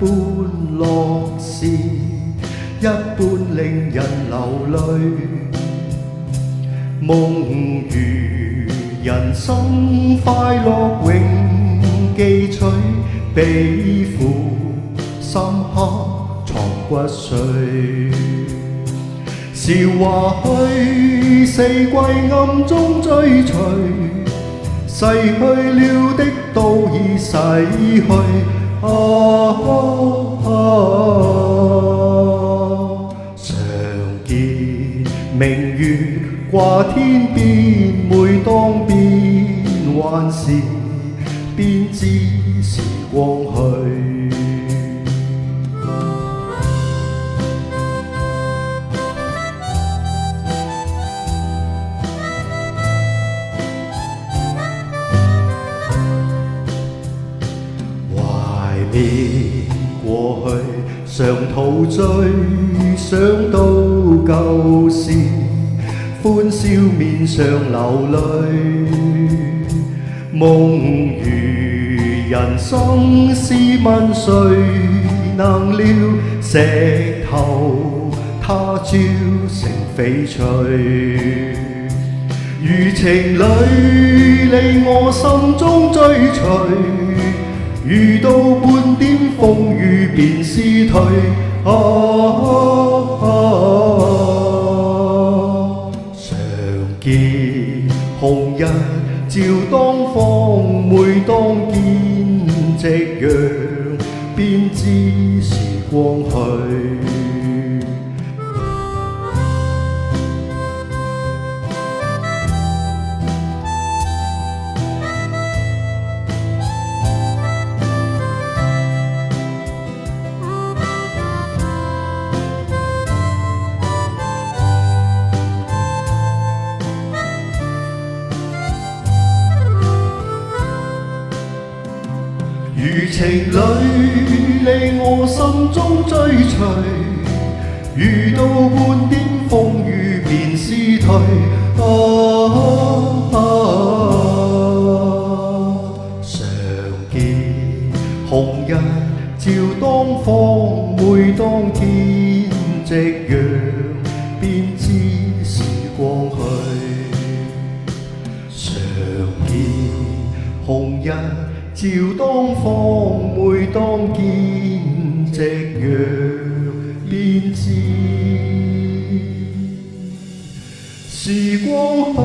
般樂事，一般令人流淚。夢如人生快樂永記取，比負深刻藏骨髓。韶華去，四季暗中追隨，逝去了的都已逝去。常見明月掛天邊，每當變幻時，便知時光去。過去常陶醉，想到舊時，歡笑面上流淚。夢如人生，試問誰能料，石頭他朝成翡翠。如情侶你我心中追隨，遇到半點風雨便思退。常見紅日照當方，每當見夕陽，便知時光去。如情侶你我心中追隨，遇到半點風雨便思退。常見紅日照當方，每當見夕陽，便知時光去。常見紅日照當方，每當見夕陽，便知時光去。